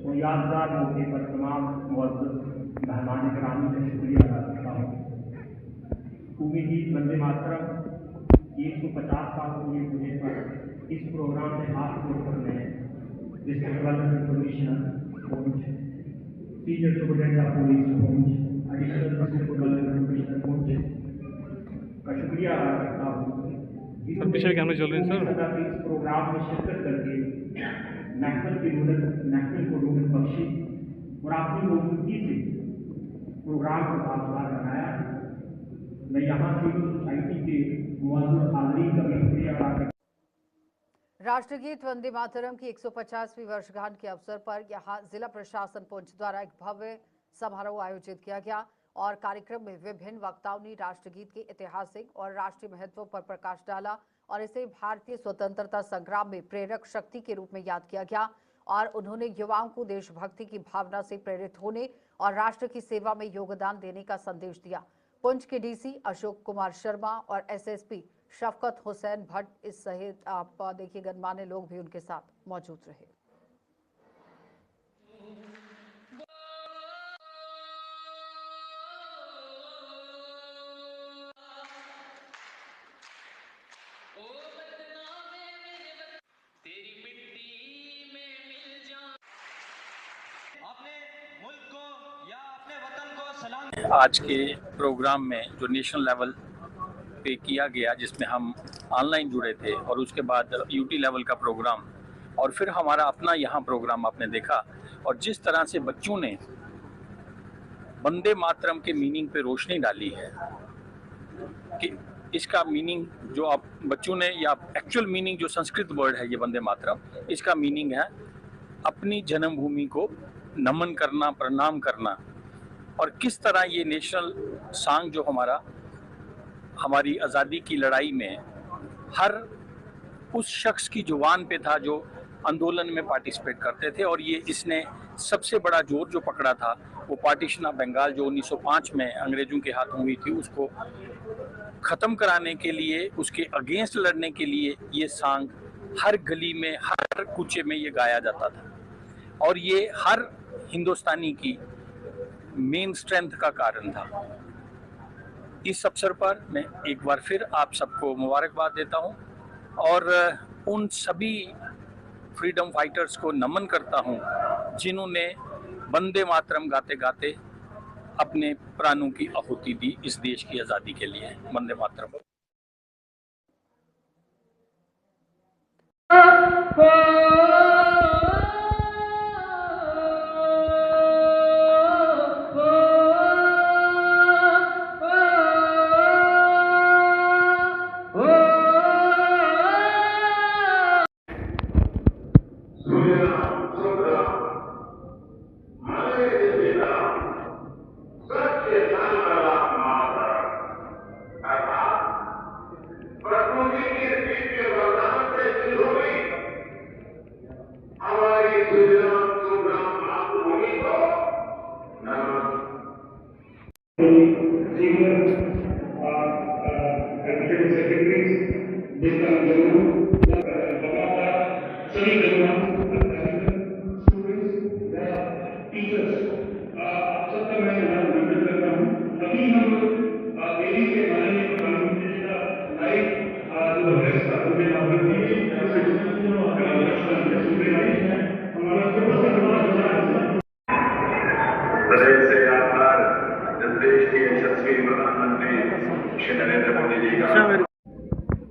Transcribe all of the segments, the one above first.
वो यादगार मौके पर तमाम मुअज़्ज़ज़ मेहमान गिरामी का शुक्रिया अदा करता हूँ। कौमी गीत वंदे मातरम 150 साल पूरे होने पर इस प्रोग्राम में खास तौर पर मैं district development commissioner Poonch, senior superintendent of police Poonch, additional district development commissioner Poonch का शुक्रिया अदा करता हूँ। पिछले कैमरे चल रहे हैं सर। इस प्रोग्राम में शिरकत करके नेशनल को रूरत बख्शी और अपनी मौजूदगी से प्रोग्राम को साजगार बनाया। मैं यहाँ सिविल सोसाइटी के मौजूद हाज़रीन का भी शुक्रिया अदा करता हूँ। राष्ट्रगीत वंदे मातरम की 150वीं वर्षगांठ के अवसर पर यहाँ जिला प्रशासन पुंछ द्वारा एक भव्य समारोह आयोजित किया गया और कार्यक्रम में विभिन्न वक्ताओं ने राष्ट्रगीत के ऐतिहासिक और राष्ट्रीय महत्व पर प्रकाश डाला और इसे भारतीय स्वतंत्रता संग्राम में प्रेरक शक्ति के रूप में याद किया गया और उन्होंने युवाओं को देशभक्ति की भावना से प्रेरित होने और राष्ट्र की सेवा में योगदान देने का संदेश दिया। पुंछ के डीसी अशोक कुमार शर्मा और एसएसपी शफकत हुसैन भट्ट इस सहित आप देखिए गणमान्य लोग भी उनके साथ मौजूद रहे। आज के प्रोग्राम में जो नेशनल लेवल पे किया गया, जिसमें हम ऑनलाइन जुड़े थे और उसके बाद यूटी लेवल का प्रोग्राम और फिर हमारा अपना यहाँ प्रोग्राम आपने देखा और जिस तरह से बच्चों ने वंदे मातरम के मीनिंग पे रोशनी डाली है कि इसका मीनिंग जो आप बच्चों ने या एक्चुअल मीनिंग जो संस्कृत वर्ड है ये वंदे मातरम, इसका मीनिंग है अपनी जन्मभूमि को नमन करना, प्रणाम करना। और किस तरह ये नेशनल सॉन्ग जो हमारी आज़ादी की लड़ाई में हर उस शख्स की जुबान पे था जो आंदोलन में पार्टिसिपेट करते थे और ये इसने सबसे बड़ा जोर जो पकड़ा था वो पार्टीशन ऑफ बंगाल जो 1905 में अंग्रेजों के हाथों हुई थी, उसको ख़त्म कराने के लिए, उसके अगेंस्ट लड़ने के लिए ये सॉन्ग हर गली में, हर कूचे में ये गाया जाता था और ये हर हिंदुस्तानी की मेन स्ट्रेंथ का कारण था। इस अवसर पर मैं एक बार फिर आप सबको मुबारकबाद देता हूं और उन सभी फ्रीडम फाइटर्स को नमन करता हूं जिन्होंने वंदे मातरम गाते गाते अपने प्राणों की आहुति दी इस देश की आज़ादी के लिए। वंदे मातरम।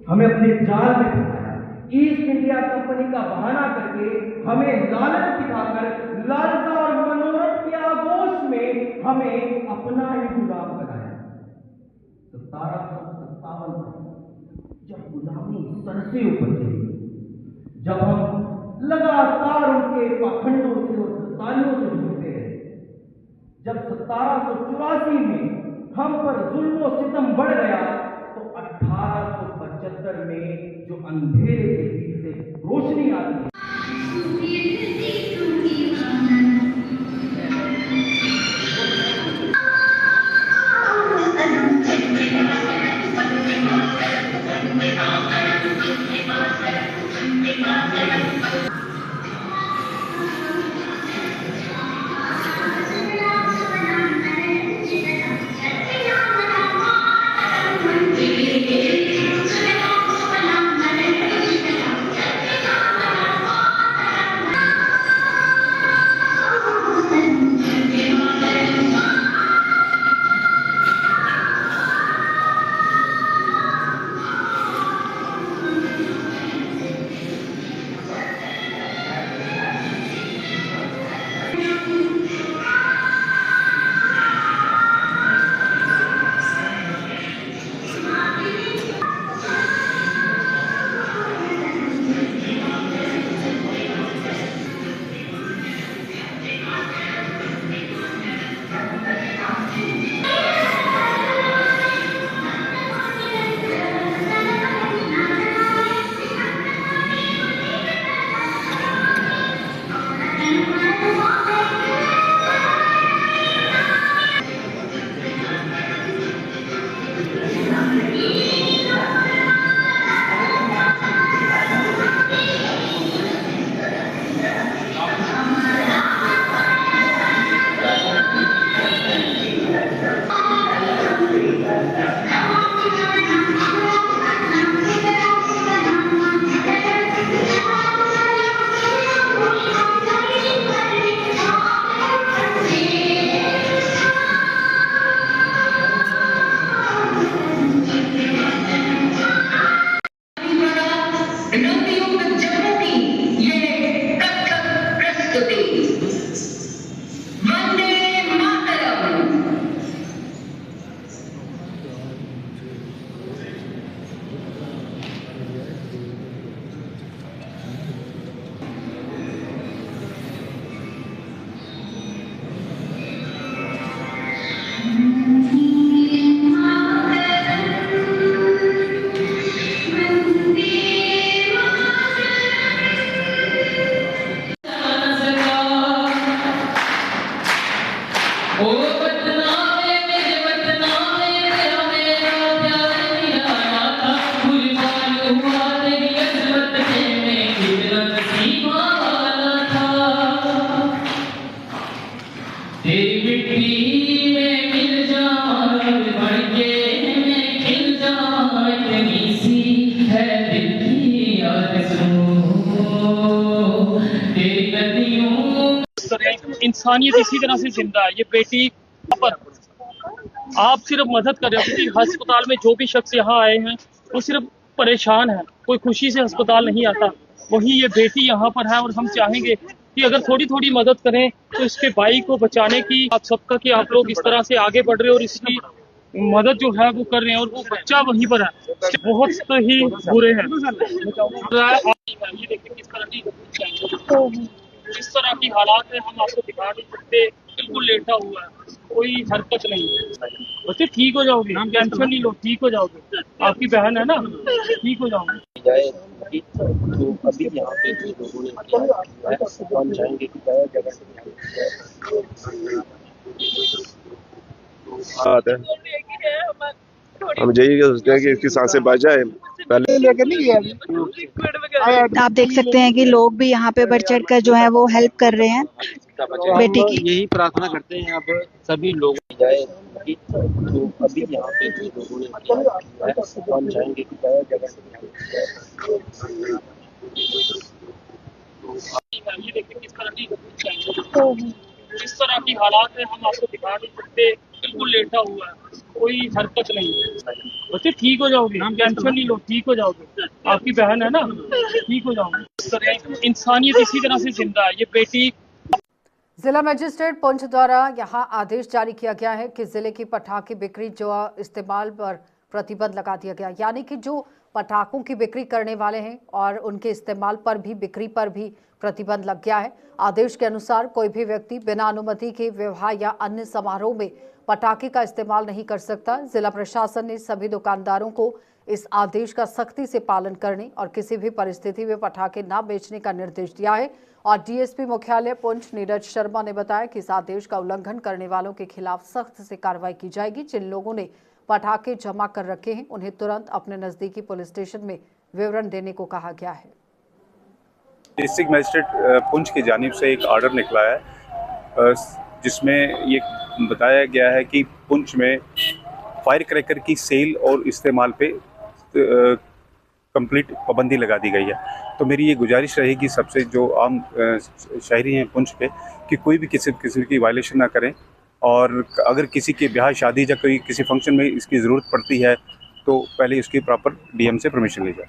हमें अपने जाल में फंसाया, ईस्ट इंडिया कंपनी का बहाना करके हमें लालच दिखाकर लालसा और मनोरथ के आगोश में हमें अपना ही गुलाम बनाया। 1757 जब गुलामी सर से ऊपर चली, जब हम लगातार उनके पाखंडों से और तालियों से जुड़ते रहे, जब 1784 में हम पर जुल्म और सितम बढ़ गया तो 1875 में जो अंधेरे के बीच से रोशनी आती है। इंसानियत इसी तरह से जिंदा है। ये बेटी पर आप सिर्फ मदद कर रहे हो, क्योंकि अस्पताल में जो भी शख्स यहाँ आए हैं वो सिर्फ परेशान है, कोई खुशी से अस्पताल नहीं आता। वही ये बेटी यहाँ पर है और हम चाहेंगे कि अगर थोड़ी थोड़ी मदद करें तो इसके भाई को बचाने की आप सबका कि आप लोग इस तरह से आगे बढ़ रहे हो और इसकी मदद जो है वो कर रहे हैं और वो बच्चा वहीं पर है। बहुत ही बुरे हैं। ये देखिए किस तरह की इस तरह की हालात है, हम आपको दिखा नहीं सकते। बिल्कुल लेटा हुआ है, कोई हरकत नहीं है। बच्चे ठीक हो जाओगे, हम टेंशन नहीं लो, ठीक हो जाओगे। आपकी बहन है ना, ठीक हो जाओगे। तो अभी यहाँ पे जो लोगों ने किया है हम चाहेंगे कि जगह हम यही सोचते हैं कि इसकी सांसें बच जाए। पहले लेकर नहीं गया। आप देख सकते हैं कि लोग भी यहाँ पे बढ़ चढ़ कर जो है वो हेल्प कर रहे हैं बेटी की। यही प्रार्थना करते हैं अब सभी लोग जाए कि तो अभी यहाँ पे जो लोगों ने किया है हम चाहेंगे कि जगह ये देखिए किस तरह की इस तरह की हालात है, हम आपको दिखा नहीं सकते। बिल्कुल लेटा हुआ है, कोई हरकत नहीं है। बच्चे ठीक हो जाओगे, हम टेंशन नहीं लो, ठीक हो जाओगे। आपकी बहन है ना, ठीक हो जाओगे। इंसानियत इसी तरह से जिंदा है। ये बेटी जिला मजिस्ट्रेट पुंछ द्वारा यहां आदेश जारी किया गया है कि जिले की पटाखे बिक्री जो इस्तेमाल पर प्रतिबंध लगा दिया गया, यानी कि जो पटाखों की बिक्री करने वाले हैं और उनके इस्तेमाल पर भी बिक्री पर भी प्रतिबंध लग गया है। आदेश के अनुसार कोई भी व्यक्ति बिना अनुमति के विवाह या अन्य समारोह में पटाखे का इस्तेमाल नहीं कर सकता। जिला प्रशासन ने सभी दुकानदारों को इस आदेश का सख्ती से पालन करने और किसी भी परिस्थिति में पटाखे न बेचने का निर्देश दिया है। और डीएसपी मुख्यालय पुंछ नीरज शर्मा ने बताया कि इस आदेश का उल्लंघन करने वालों के खिलाफ सख्त से कार्रवाई की जाएगी। जिन लोगों ने पटाखे जमा कर रखे हैं उन्हें तुरंत अपने नजदीकी पुलिस स्टेशन में विवरण देने को कहा गया है। डिस्ट्रिक्ट मजिस्ट्रेट पुंछ की जानिब से एक ऑर्डर निकला है जिसमें ये बताया गया है कि पुंछ में फायर क्रैकर की सेल और इस्तेमाल पे कंप्लीट पाबंदी लगा दी गई है। तो मेरी ये गुजारिश रहेगी सबसे जो आम शहरी हैं पुंछ के कि कोई भी किसी किस्म की वायलेशन ना करें, और अगर किसी के ब्याह शादी या कोई किसी फंक्शन में इसकी ज़रूरत पड़ती है तो पहले उसकी प्रॉपर डीएम से परमिशन ली जाए।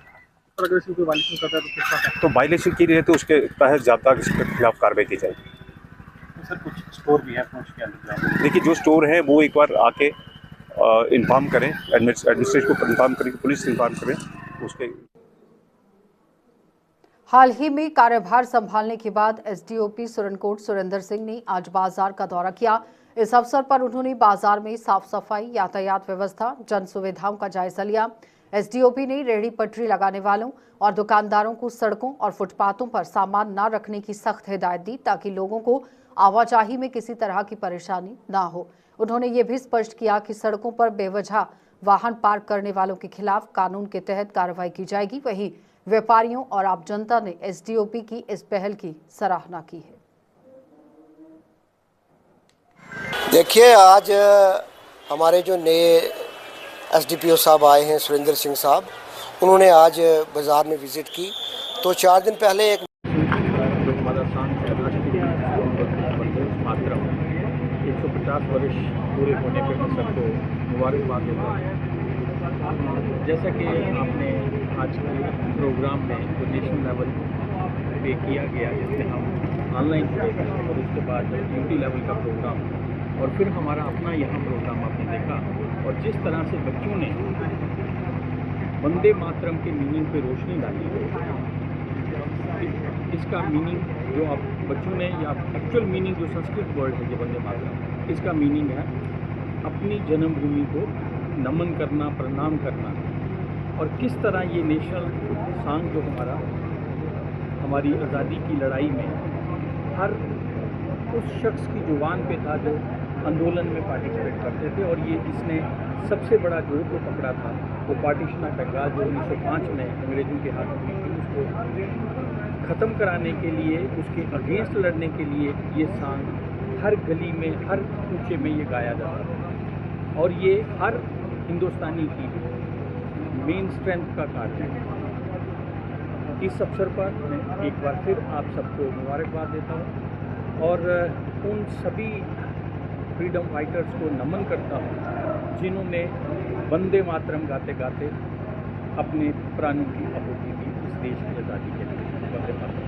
अगर इसमें कोई वायलेशन करता है तो वायलेशन की रही है तो उसके तहत ज़ाब्ता के खिलाफ कार्रवाई की जाएगी। सर कुछ स्टोर भी है पुंछ के अंदर। देखिए जो स्टोर है वो एक बार आके इन्फॉर्म करें, एडमिनिस्ट्रेशन को इन्फॉर्म करें, पुलिस इन्फॉर्म करें उसके। हाल ही में कार्यभार संभालने के बाद एसडीओपी सुरनकोट सुरेंद्र सिंह ने आज बाजार का दौरा किया। इस अवसर पर उन्होंने बाजार में साफ सफाई, यातायात व्यवस्था, जन सुविधाओं का जायजा लिया। एसडीओपी ने रेहड़ी पटरी लगाने वालों और दुकानदारों को सड़कों और फुटपाथों पर सामान न रखने की सख्त हिदायत दी ताकि लोगों को आवाजाही में किसी तरह की परेशानी न हो। उन्होंने ये भी स्पष्ट किया कि सड़कों पर बेवजह वाहन पार्क करने वालों के खिलाफ कानून के तहत कार्रवाई की जाएगी। वहीं व्यापारियों और आम जनता ने एसडीओपी की इस पहल की सराहना की है। देखिए, आज हमारे जो नए एसडीपीओ साहब आए हैं, सुरेंद्र सिंह साहब, उन्होंने आज बाज़ार में विज़िट की। तो 4 दिन पहले एक जो हमारा सांग है राष्ट्रीय मातरम 150 वर्ष पूरे होने पर मैं सबको मुबारकबाद देता हूँ। जैसा कि आपने आज के प्रोग्राम में जो नेशनल लेवल पे किया गया, जिसमें हम ऑनलाइन जुड़े और उसके बाद यूटी लेवल का प्रोग्राम और फिर हमारा अपना यहाँ प्रोग्राम आपने देखा, और जिस तरह से बच्चों ने वंदे मातरम के मीनिंग पे रोशनी डाली है, इसका मीनिंग जो आप बच्चों ने या एक्चुअल मीनिंग जो संस्कृत वर्ड है जो वंदे मातरम, इसका मीनिंग है अपनी जन्मभूमि को नमन करना, प्रणाम करना। और किस तरह ये नेशनल सॉन्ग जो हमारी आज़ादी की लड़ाई में हर उस शख्स की जुबान पे था जो आंदोलन में पार्टिसिपेट करते थे, और ये इसने सबसे बड़ा जोर को पकड़ा था वो पार्टीशन ऑफ बंगाल जो 1905 में अंग्रेजों के हाथ में थी, उसको ख़त्म कराने के लिए, उसके अगेंस्ट लड़ने के लिए ये सॉन्ग हर गली में, हर कूचे में ये गाया जाता था, और ये हर हिंदुस्तानी की मेन स्ट्रेंथ का कार्य है। इस अवसर पर मैं एक बार फिर आप सबको मुबारकबाद देता हूँ और उन सभी फ्रीडम फाइटर्स को नमन करता हूँ जिन्होंने वंदे मातरम गाते गाते अपने प्राणों की आहुति दी इस देश की आज़ादी के लिए। वंदे मातरम।